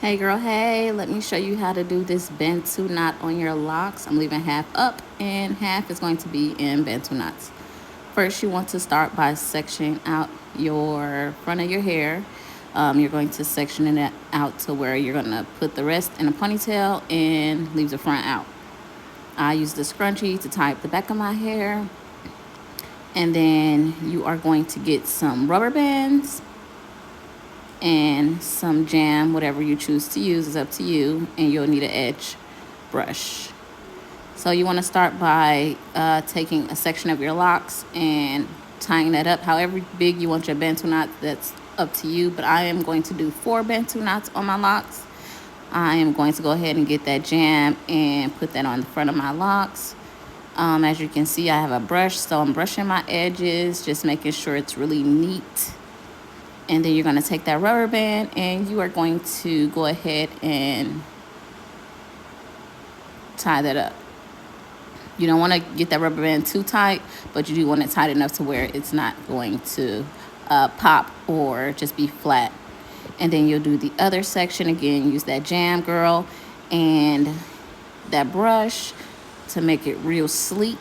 Hey girl, hey, let me show you how to do this Bantu knot on your locks. I'm leaving half up and half is going to be in Bantu knots. First, you want to start by sectioning out your front of your hair. You're going to section it out to where you're going to put the rest in a ponytail and leave the front out. I use the scrunchie to tie up the back of my hair. And then you are going to get some rubber bands and some jam, whatever you choose to use is up to you, and you'll need an edge brush. So you want to start by taking a section of your locks and tying that up however big you want your Bantu knot. That's up to you, but I am going to do 4 Bantu knots on my locks. I am going to go ahead and get that jam and put that on the front of my locks. As you can see, I have a brush, so I'm brushing my edges, just making sure it's really neat. And then you're going to take that rubber band and you are going to go ahead and tie that up. You don't want to get that rubber band too tight, but you do want it tight enough to where it's not going to pop or just be flat. And then you'll do the other section again. Use that jam, girl, and that brush to make it real sleek.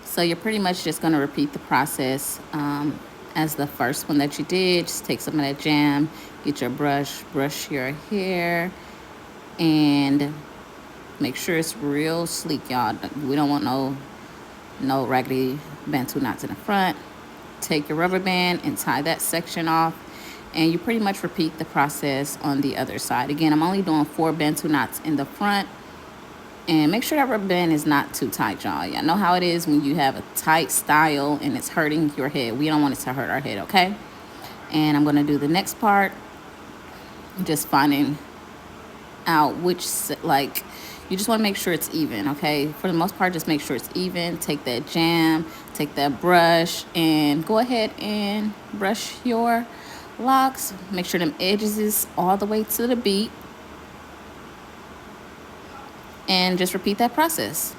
So you're pretty much just going to repeat the process as the first one that you did. Just take some of that jam, get your brush your hair, and make sure it's real sleek, y'all. We don't want no raggedy Bantu knots in the front. Take your rubber band and tie that section off, and you pretty much repeat the process on the other side. Again, I'm only doing 4 Bantu knots in the front. And make sure that rubber band is not too tight, y'all. Y'all know how it is when you have a tight style and it's hurting your head. We don't want it to hurt our head, okay? And I'm going to do the next part. Just finding out which, like, you just want to make sure it's even, okay? For the most part, just make sure it's even. Take that jam, take that brush, and go ahead and brush your locks. Make sure them edges is all the way to the beat. And just repeat that process.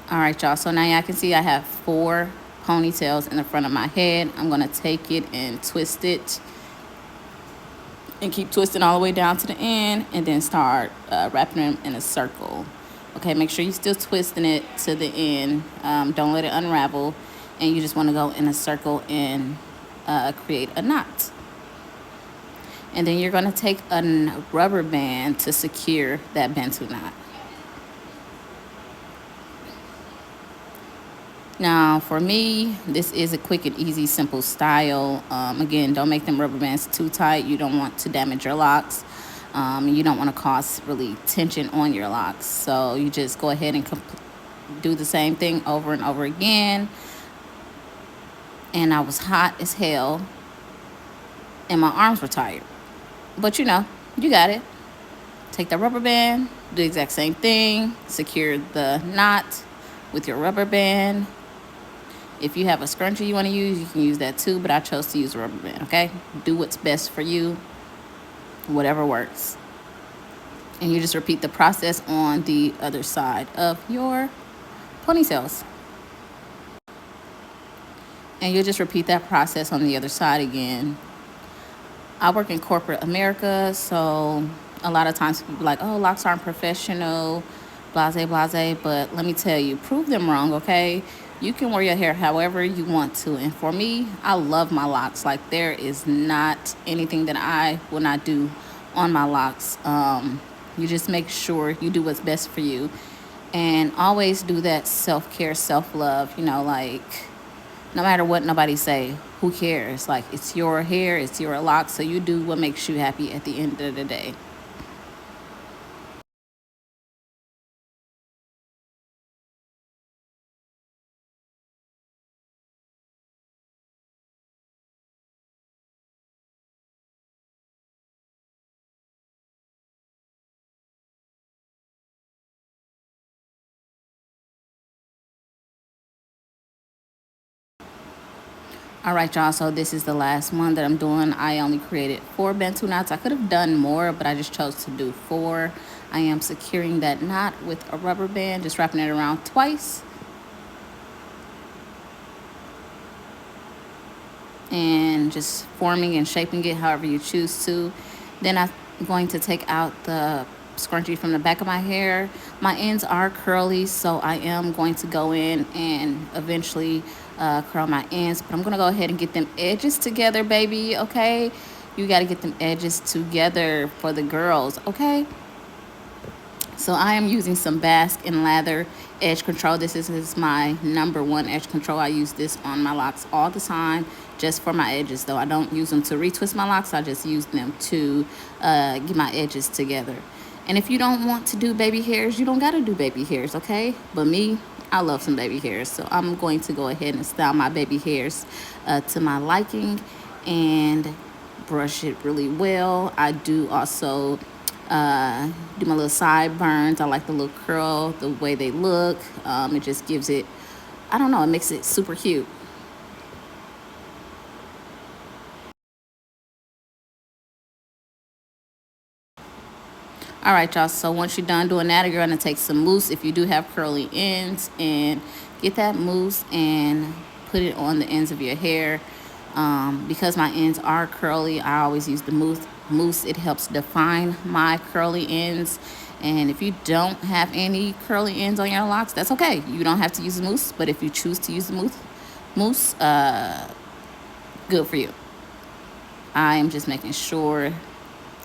All right, y'all. So now y'all can see I have 4 ponytails in the front of my head. I'm going to take it and twist it and keep twisting all the way down to the end and then start wrapping them in a circle. Okay, make sure you're still twisting it to the end. Don't let it unravel. And you just want to go in a circle and create a knot. And then you're going to take a rubber band to secure that Bantu knot. Now, for me, this is a quick and easy, simple style. Again, don't make them rubber bands too tight. You don't want to damage your locks. You don't want to cause really tension on your locks. So you just go ahead and do the same thing over and over again. And I was hot as hell, and my arms were tired. But you know, you got it. Take the rubber band, do the exact same thing. Secure the knot with your rubber band. If you have a scrunchie you want to use, you can use that too, but I chose to use a rubber band, okay? Do what's best for you, whatever works. And you just repeat the process on the other side of your ponytails. And you'll just repeat that process on the other side again. I work in corporate America, so a lot of times people are like, oh, locks aren't professional, blase, blase, but let me tell you, prove them wrong, okay? You can wear your hair however you want to. And for me, I love my locks. Like, there is not anything that I will not do on my locks. You just make sure you do what's best for you. And always do that self-care, self-love, like no matter what nobody say, who cares? Like, it's your hair, it's your locks, so you do what makes you happy at the end of the day. All right, y'all, so this is the last one that I'm doing. I only created 4 Bantu knots. I could have done more, but I just chose to do 4. I am securing that knot with a rubber band, just wrapping it around twice. And just forming and shaping it however you choose to. Then I'm going to take out the scrunchie from the back of my hair. My ends are curly, so I am going to go in and eventually curl my ends, but I'm going to go ahead and get them edges together, baby, okay? You got to get them edges together for the girls, okay? So I am using some Bask and Lather edge control. This is my #1 edge control. I use this on my locks all the time, just for my edges, though. I don't use them to retwist my locks. I just use them to get my edges together. And if you don't want to do baby hairs, you don't got to do baby hairs, okay? But me, I love some baby hairs. So I'm going to go ahead and style my baby hairs to my liking and brush it really well. I do also do my little sideburns. I like the little curl, the way they look. It just gives it, I don't know, it makes it super cute. All right, y'all, so once you're done doing that, you're going to take some mousse if you do have curly ends, and get that mousse and put it on the ends of your hair. Because my ends are curly, I always use the mousse. It helps define my curly ends. And if you don't have any curly ends on your locks, that's okay. You don't have to use the mousse, but if you choose to use the mousse, good for you. I am just making sure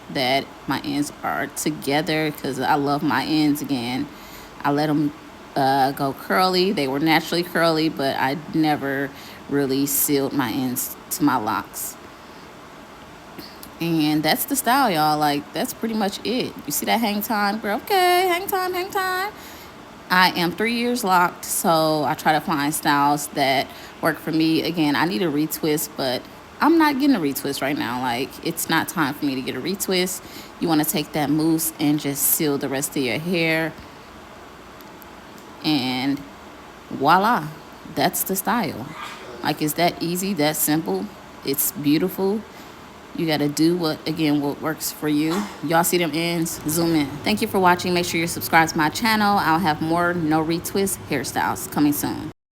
that my ends are together because I love my ends. Again, I let them go curly. They were naturally curly, but I never really sealed my ends to my locks. And that's the style, y'all. Like, that's pretty much it. You see that hang time, girl? Okay, hang time, hang time. I am 3 years locked, so I try to find styles that work for me. Again, I need a retwist, but I'm not getting a retwist right now. Like, it's not time for me to get a retwist. You want to take that mousse and just seal the rest of your hair. And voila, that's the style. Like, it's that easy, that simple. It's beautiful. You got to do what works for you. Y'all see them ends? Zoom in. Thank you for watching. Make sure you're subscribed to my channel. I'll have more no retwist hairstyles coming soon.